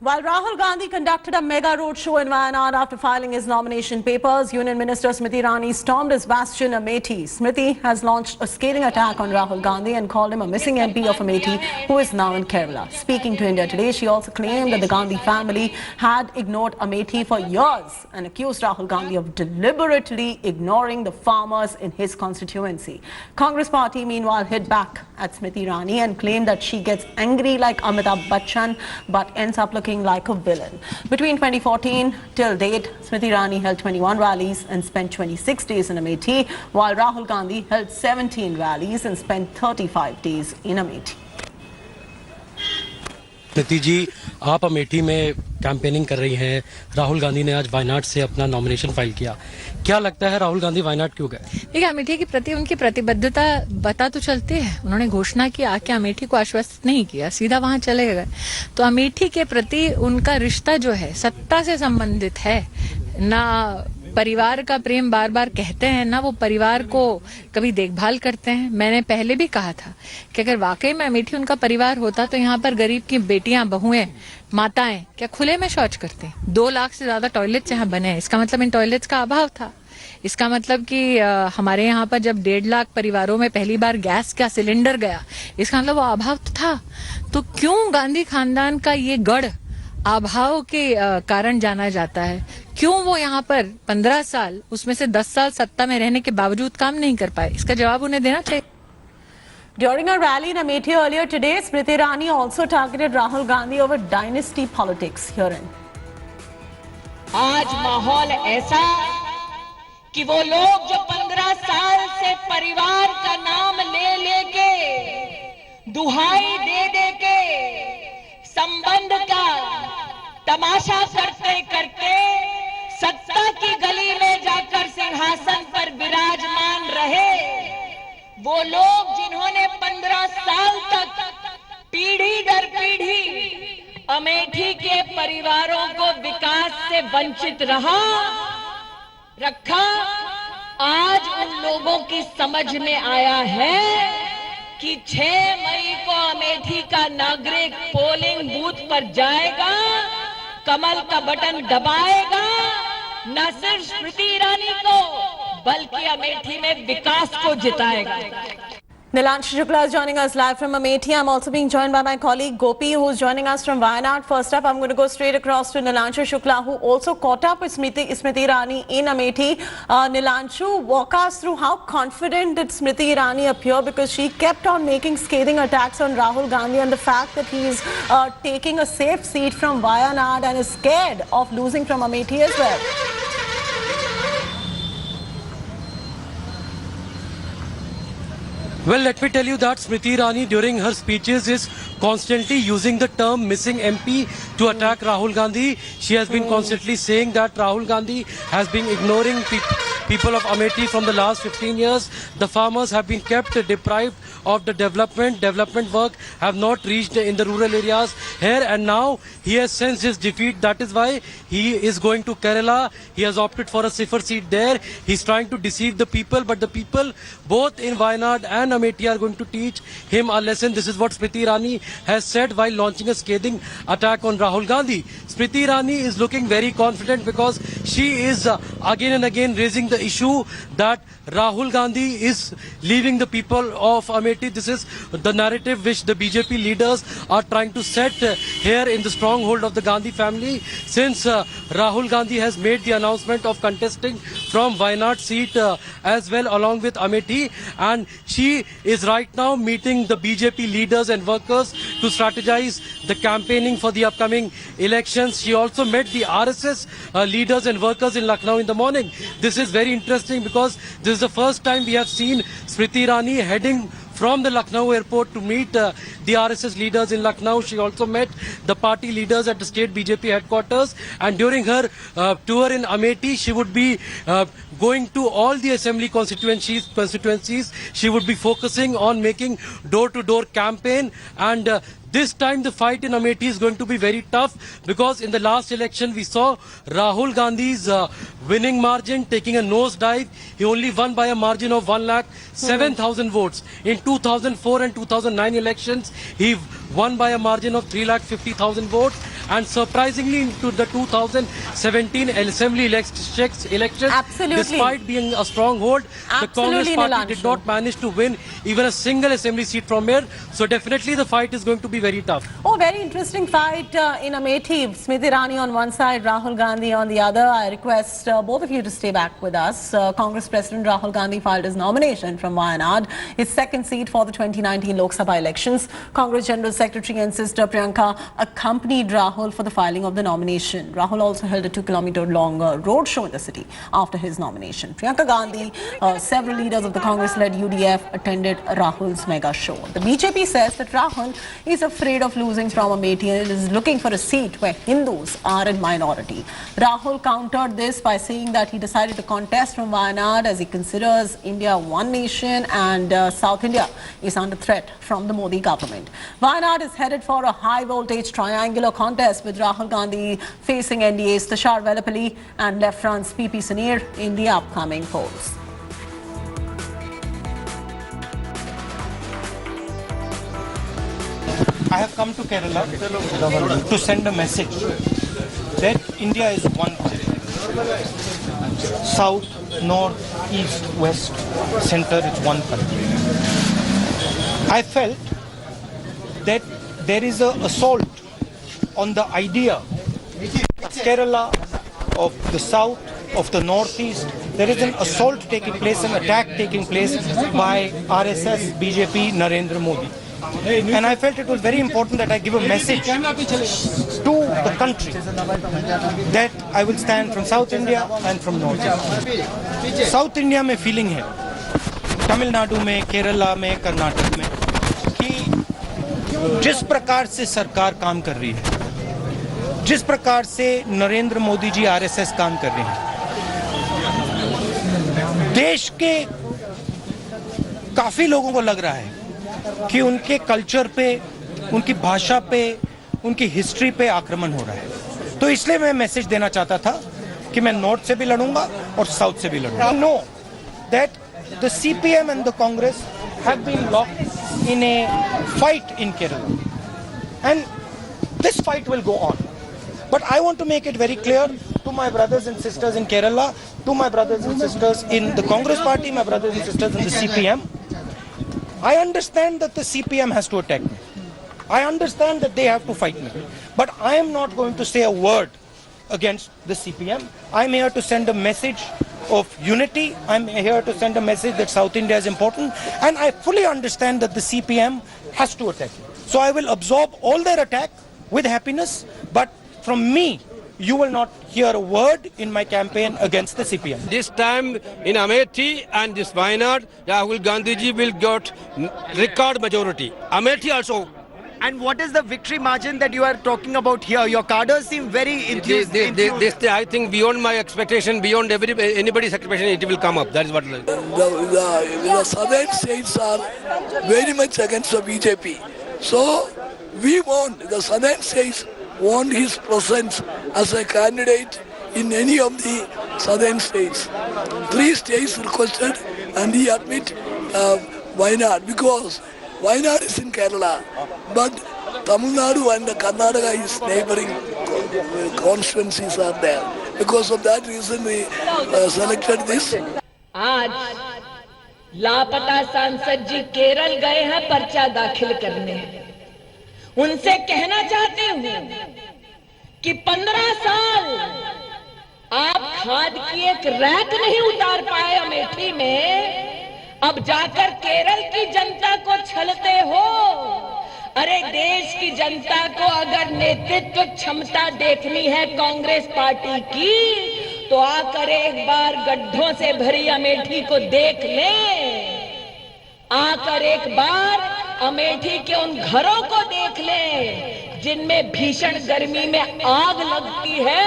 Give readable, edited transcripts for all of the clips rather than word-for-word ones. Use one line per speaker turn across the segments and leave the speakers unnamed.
While Rahul Gandhi conducted a mega roadshow in Wayanad after filing his nomination papers, Union Minister Smriti Irani stormed his bastion Amethi. Smriti has launched a scathing attack on Rahul Gandhi and called him a missing MP of Amethi who is now in Kerala. Speaking to India Today, she also claimed that the Gandhi family had ignored Amethi for years and accused Rahul Gandhi of deliberately ignoring the farmers in his constituency. Congress party meanwhile hit back at Smriti Irani and claimed that she gets angry like Amitabh Bachchan but ends up looking like a villain. Between 2014 till date, Smriti Irani held 21 rallies and spent 26 days in Amethi, while Rahul Gandhi held 17 rallies and spent 35 days in Amethi.
स्मृति जी, आप अमेठी में campaigning कर रही हैं। राहुल गांधी ने आज वायनाड से अपना nomination file किया। क्या लगता है राहुल गांधी वायनाड क्यों गए?
देखिए, अमेठी के प्रति उनकी प्रतिबद्धता बता तो चलती है। उन्होंने घोषणा की, आके अमेठी को आश्वस्त नहीं किया, सीधा वहां चले गए। तो अमेठी के प्रति उनका रिश्ता जो है सत्ता से संबंधित है, ना परिवार का प्रेम बार बार कहते हैं, ना वो परिवार को कभी देखभाल करते हैं। मैंने पहले भी कहा था कि अगर वाकई में अमेठी उनका परिवार होता तो यहाँ पर गरीब की बेटियां, बहुएं, माताएं क्या खुले में शौच करते हैं। 2 लाख से ज्यादा टॉयलेट्स यहाँ बने हैं। इसका मतलब इन टॉयलेट्स का अभाव था। इसका मतलब कि हमारे यहाँ पर जब 1.5 लाख परिवारों में पहली बार गैस का सिलेंडर गया, इसका मतलब वो अभाव तो था। तो क्यों गांधी खानदान का ये गढ़ अभाव के कारण जाना जाता है? क्यों वो यहाँ पर 15 साल, उसमें से 10 साल सत्ता में रहने के बावजूद काम नहीं कर पाए? इसका जवाब उन्हें देना चाहिए।
During a rally in Amethi earlier today, Smriti Irani also targeted Rahul Gandhi over dynasty politics. Herein,
आज माहौल ऐसा कि वो लोग जो 15 साल से परिवार का नाम ले लेके, दुहाई दे दे के संबंध का तमाशा करते करते सत्ता की गली में जाकर सिंहासन पर विराजमान रहे, वो लोग जिन्होंने 15 साल तक पीढ़ी दर पीढ़ी अमेठी के परिवारों को विकास से वंचित रखा, आज उन लोगों की समझ में आया है कि 6 मई को अमेठी का नागरिक पोलिंग बूथ पर जाएगा, कमल का बटन दबाएगा, न सिर्फ स्मृति ईरानी को बल्कि अमेठी में विकास को जिताएगा।
Nilanshu Shukla is joining us live from Amethi. I'm also being joined by my colleague Gopi, who's joining us from Wayanad. First up, I'm going to go straight across to Nilanshu Shukla, who also caught up with Smriti Irani in Amethi. Nilanshu, walk us through how confident did Smriti Irani appear, because she kept on making scathing attacks on Rahul Gandhi and the fact that he's taking a safe seat from Wayanad and is scared of losing from Amethi as well.
Well, let me tell you that Smriti Irani during her speeches is constantly using the term missing MP to attack Rahul Gandhi. She has been constantly saying that Rahul Gandhi has been ignoring people of Amethi from the last 15 years. The farmers have been kept deprived of the development work have not reached in the rural areas here, and now he has sensed his defeat. That is why he is going to Kerala. He has opted for a safer seat there. He's trying to deceive the people, but the people both in Wayanad and Amethi are going to teach him a lesson. This is what Smriti Irani has said while launching a scathing attack on Rahul Gandhi. Smriti Irani is looking very confident because she is again and again raising the issue that Rahul Gandhi is leaving the people of Amethi. This is the narrative which the BJP leaders are trying to set here in the stronghold of the Gandhi family, since Rahul Gandhi has made the announcement of contesting from Wayanad seat as well along with Amethi, and she is right now meeting the BJP leaders and workers to strategize the campaigning for the upcoming elections. She also met the RSS leaders and workers in Lucknow in the morning. This is very interesting because this is the first time we have seen Smriti Irani heading from the Lucknow airport to meet the RSS leaders in Lucknow. She also met the party leaders at the state BJP headquarters, and during her tour in Amethi, she would be going to all the assembly constituencies. She would be focusing on making door-to-door campaign, and this time the fight in Amethi is going to be very tough, because in the last election we saw Rahul Gandhi's winning margin taking a nosedive. He only won by a margin of 1,07,000 votes. In 2004 and 2009 elections, he won by a margin of 3,50,000 votes. and surprisingly into the 2017 assembly elections,
Absolutely.
despite being a stronghold, the Congress
Absolutely,
party
Nilanshu.
did not manage to win even a single assembly seat from here. So definitely the fight is going to be very tough.
Oh, very interesting fight in Amethi. Smriti Irani on one side, Rahul Gandhi on the other. I request both of you to stay back with us. Congress President Rahul Gandhi filed his nomination from Wayanad, his second seat for the 2019 Lok Sabha elections. Congress General Secretary and sister Priyanka accompanied Rahul for the filing of the nomination. Rahul also held a 2-kilometer-long road show in the city after his nomination. Priyanka Gandhi, several leaders of the Congress-led UDF attended Rahul's mega show. The BJP says that Rahul is afraid of losing from Amethi and is looking for a seat where Hindus are in minority. Rahul countered this by saying that he decided to contest from Wayanad as he considers India one nation and South India is under threat from the Modi government. Wayanad is headed for a high-voltage triangular contest with Rahul Gandhi facing NDA's Tushar Vellappally and Left Front's PP Saneer in the upcoming polls.
I have come to Kerala to send a message that India is one country. South, north, east, west, center, it's one country. I felt that there is an assault on the idea of Kerala, of the south, of the northeast. There is an assault taking place, an attack taking place by RSS, BJP, Narendra Modi. And I felt it was very important that I give a message to the country that I will stand from South India and from North India. South India में feeling है, तमिलनाडु में, केरला में, कर्नाटक में, कि जिस प्रकार से सरकार काम कर रही है, जिस प्रकार से नरेंद्र मोदी जी आरएसएस काम कर रहे हैं, देश के काफी लोगों को लग रहा है कि उनके कल्चर पे, उनकी भाषा पे, उनकी हिस्ट्री पे आक्रमण हो रहा है। तो इसलिए मैं मैसेज देना चाहता था कि मैं नॉर्थ से भी लड़ूंगा और साउथ से भी लड़ूंगा। I know that the CPM and the Congress have been locked in a fight in Kerala, and this fight will go on. But I want to make it very clear to my brothers and sisters in Kerala, to my brothers and sisters in the Congress party, my brothers and sisters in the CPM. I understand that the CPM has to attack me. I understand that they have to fight me. But I am not going to say a word against the CPM. I'm here to send a message of unity. I'm here to send a message that South India is important. And I fully understand that the CPM has to attack me. So I will absorb all their attack with happiness. But from me, you will not hear a word in my campaign against the CPM.
This time in Amethi and this Wayanad, Rahul Gandhi ji will get record majority. Amethi also.
And what is the victory margin that you are talking about here? Your cadres seem very enthused.
This I think beyond my expectation, beyond anybody's expectation, it will come up. That is what.
The southern states are very much against the BJP. So we want the southern states want his presence as a candidate in any of the southern states. 3 states requested and he admit Wayanad because Wayanad is in Kerala, but Tamil Nadu and Karnataka, his neighboring constituencies are there. Because of that reason we selected this.
आज लापता सांसद जी केरल गए हैं पर्चा दाखिल करने। उनसे कहना चाहती हूं कि 15 साल आप खाद की एक रैक नहीं उतार पाए अमेठी में, अब जाकर केरल की जनता को छलते हो। अरे देश की जनता को अगर नेतृत्व क्षमता देखनी है कांग्रेस पार्टी की, तो आकर एक बार गड्ढों से भरी अमेठी को देख लें। आकर एक बार अमेठी के उन घरों को देख लें जिनमें भीषण गर्मी में आग लगती है,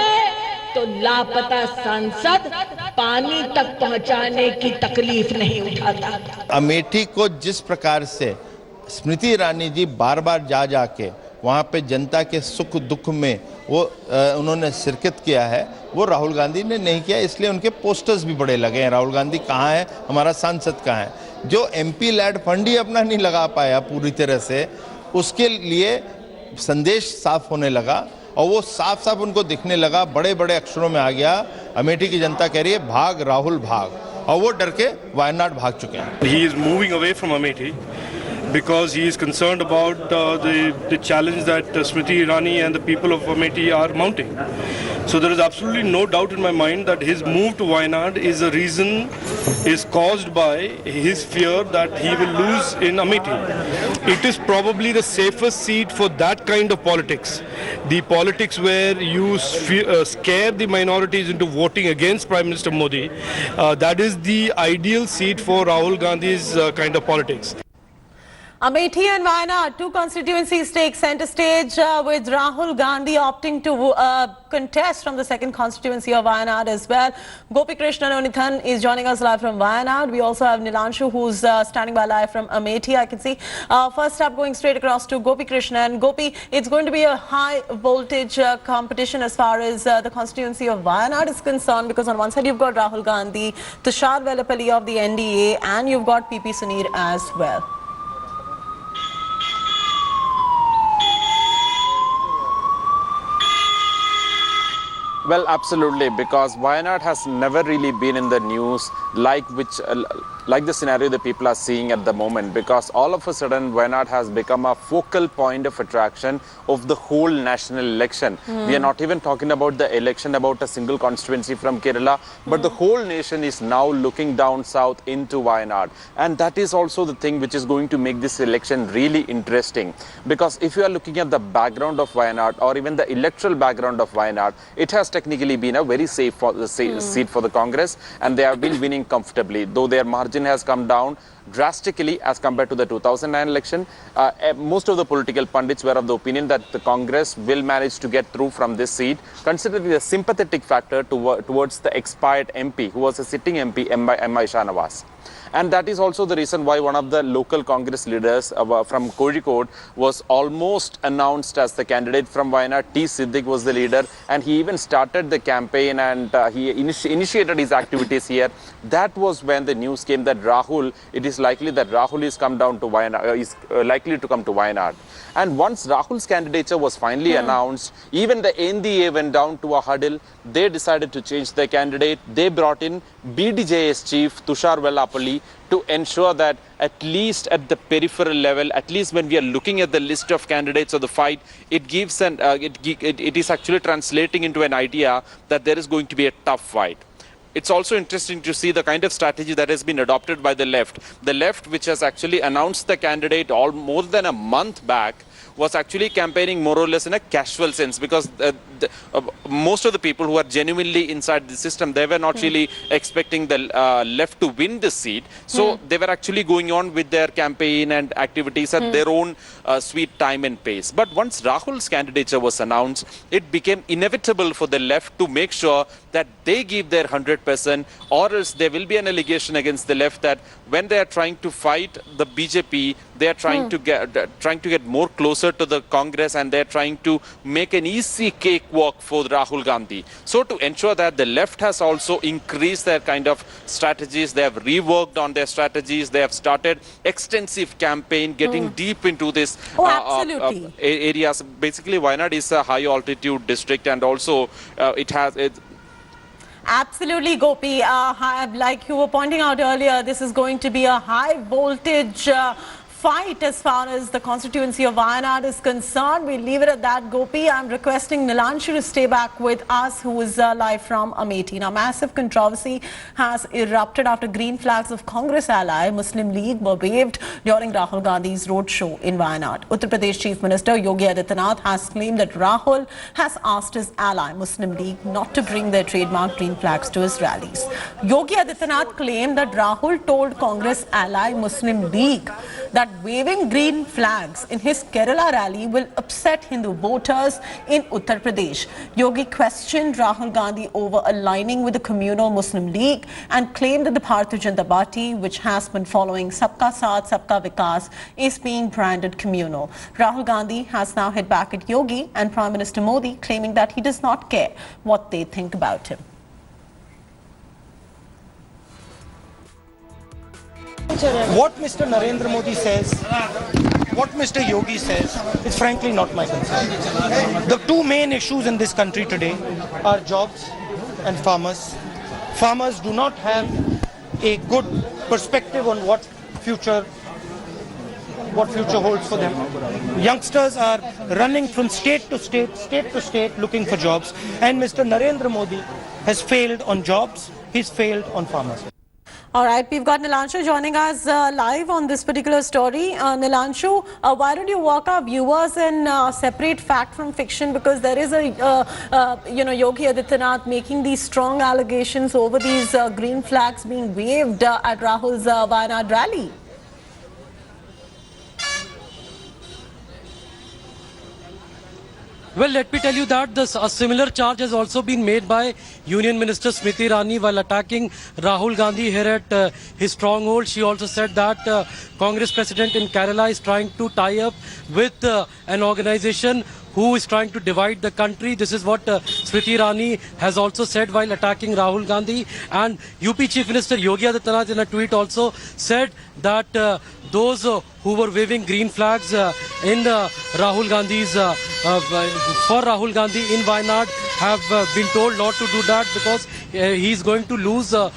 तो लापता सांसद पानी तक पहुंचाने की तकलीफ नहीं उठाता।
अमेठी को जिस प्रकार से स्मृति ईरानी जी बार बार जा जाके वहाँ पे जनता के सुख दुख में वो उन्होंने शिरकत किया है, वो राहुल गांधी ने नहीं किया। इसलिए उनके पोस्टर्स भी बड़े लगे हैं, राहुल गांधी कहाँ है, हमारा सांसद कहाँ है। जो एमपी लैड फंड ही अपना नहीं लगा पाया पूरी तरह से, उसके लिए संदेश साफ होने लगा और वो साफ साफ उनको दिखने लगा, बड़े बड़े अक्षरों में आ गया, अमेठी की जनता कह रही है भाग राहुल भाग, और वो डर के वायनाड भाग चुके हैं।
He is moving away from Amethi because he is concerned about the challenge that Smriti Irani and the people of Amethi are mounting. So there is absolutely no doubt in my mind that his move to Wayanad is caused by his fear that he will lose in Amethi. It is probably the safest seat for that kind of politics. The politics where you scare the minorities into voting against Prime Minister Modi, that is the ideal seat for Rahul Gandhi's kind of politics.
Amethi and Wayanad, two constituencies take centre stage with Rahul Gandhi opting to contest from the second constituency of Wayanad as well. Gopi Krishnan Onithan is joining us live from Wayanad. We also have Nilanshu who's standing by live from Amethi. I can see. First up, going straight across to Gopi Krishnan. Gopi, it's going to be a high voltage competition as far as the constituency of Wayanad is concerned, because on one side you've got Rahul Gandhi, Tushar Vellapalli of the NDA, and you've got PP Sunir as well.
Well, absolutely, because Wayanad has never really been in the news like the scenario that people are seeing at the moment, because all of a sudden Wayanad has become a focal point of attraction of the whole national election. We are not even talking about the election about a single constituency from Kerala, but the whole nation is now looking down south into Wayanad. And that is also the thing which is going to make this election really interesting, because if you are looking at the background of Wayanad or even the electoral background of Wayanad, it has technically been a very safe seat for the Congress, and they have been winning comfortably, though their margin has come down drastically as compared to the 2009 election. Most of the political pundits were of the opinion that the Congress will manage to get through from this seat, considering the sympathetic factor towards the expired MP, who was a sitting MP, M.I. Shanawaz. And that is also the reason why one of the local Congress leaders from Kozhikode was almost announced as the candidate from Wayanad. T. Siddiq was the leader, and he even started the campaign, and he initiated his activities here. That was when the news came that it is likely that Rahul is likely to come to Wayanad. And once Rahul's candidature was finally announced, even the NDA went down to a huddle. They decided to change their candidate. They brought in BDJS chief Tushar Vellapalli to ensure that at least at the peripheral level, at least when we are looking at the list of candidates of the fight, it gives it is actually translating into an idea that there is going to be a tough fight. It's also interesting to see the kind of strategy that has been adopted by the left. The left, which has actually announced the candidate more than a month back, was actually campaigning more or less in a casual sense, because most of the people who are genuinely inside the system, they were not really expecting the left to win this seat. So they were actually going on with their campaign and activities at their own sweet time and pace. But once Rahul's candidature was announced, it became inevitable for the left to make sure that they give their 100%, or else there will be an allegation against the left that when they are trying to fight the BJP, they are trying to get more closer to the Congress, and they are trying to make an easy cakewalk for Rahul Gandhi. So to ensure that, the left has also increased their kind of strategies. They have reworked on their strategies. They have started extensive campaign, getting deep into this areas. Basically, Wayanad is a high altitude district, and also
Absolutely, Gopi. Like you were pointing out earlier, this is going to be a high voltage fight as far as the constituency of Wayanad is concerned. We'll leave it at that, Gopi. I'm requesting Nilanshu to stay back with us, who is live from Amethi. Now, massive controversy has erupted after green flags of Congress ally Muslim League were waved during Rahul Gandhi's roadshow in Wayanad. Uttar Pradesh Chief Minister Yogi Adityanath has claimed that Rahul has asked his ally Muslim League not to bring their trademark green flags to his rallies. Yogi Adityanath claimed that Rahul told Congress ally Muslim League that waving green flags in his Kerala rally will upset Hindu voters in Uttar Pradesh. Yogi questioned Rahul Gandhi over aligning with the communal Muslim League and claimed that the Bharatiya Janata Party, which has been following Sabka Saath, Sabka Vikas, is being branded communal. Rahul Gandhi has now hit back at Yogi and Prime Minister Modi, claiming that he does not care what they think about him.
What Mr. Narendra Modi says what Mr. Yogi says is frankly not my concern. The two main issues in this country today are jobs and farmers. Farmers do not have a good perspective on what future holds for them. Youngsters are running from state to state looking for jobs, and Mr. Narendra Modi has failed on jobs, he's failed on farmers.
All right, we've got Nilanshu joining us live on this particular story. Nilanshu, why don't you walk our viewers and separate fact from fiction, because there is a Yogi Adityanath making these strong allegations over these green flags being waved at Rahul's Wayanad rally.
Well, let me tell you that a similar charge has also been made by Union Minister Smriti Irani while attacking Rahul Gandhi here at his stronghold. She also said that Congress President in Kerala is trying to tie up with an organization who is trying to divide the country. This is what Smriti Irani has also said while attacking Rahul Gandhi. And UP Chief Minister Yogi Adityanath in a tweet also said that those who were waving green flags in Rahul Gandhi's for Rahul Gandhi in Wayanad have been told not to do that because he is going to lose the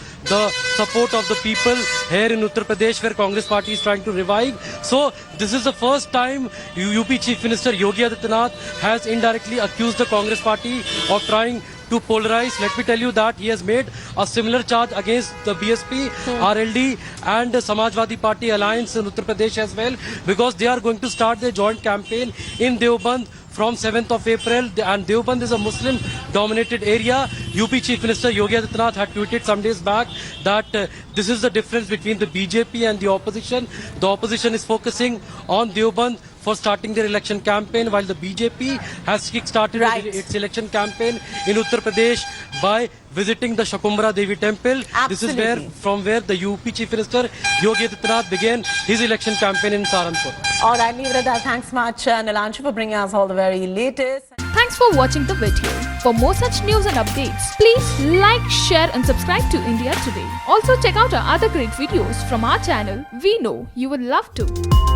support of the people here in Uttar Pradesh, where Congress party is trying to revive. So this is the first time UP Chief Minister Yogi Adityanath has indirectly accused the Congress party of trying to polarize. Let me tell you that he has made a similar charge against the BSP, RLD and the Samajwadi Party alliance in Uttar Pradesh as well, because they are going to start their joint campaign in Deoband from 7th of April, and Deoband is a Muslim dominated area. UP Chief Minister Yogi Adityanath had tweeted some days back that this is the difference between the BJP and the opposition. The opposition is focusing on Deoband for starting their election campaign, while the BJP has kick-started its election campaign in Uttar Pradesh by visiting the Shakumbhara Devi temple.
Absolutely.
This is from where the UP Chief Minister Yogi Adityanath began his election campaign in Saharanpur.
All right, leave it at that. Thanks much, Nilanshu, for bringing us all the very latest.
Thanks for watching the video. For more such news and updates, please like, share and subscribe to India Today. Also check out our other great videos from our channel. We know you would love to.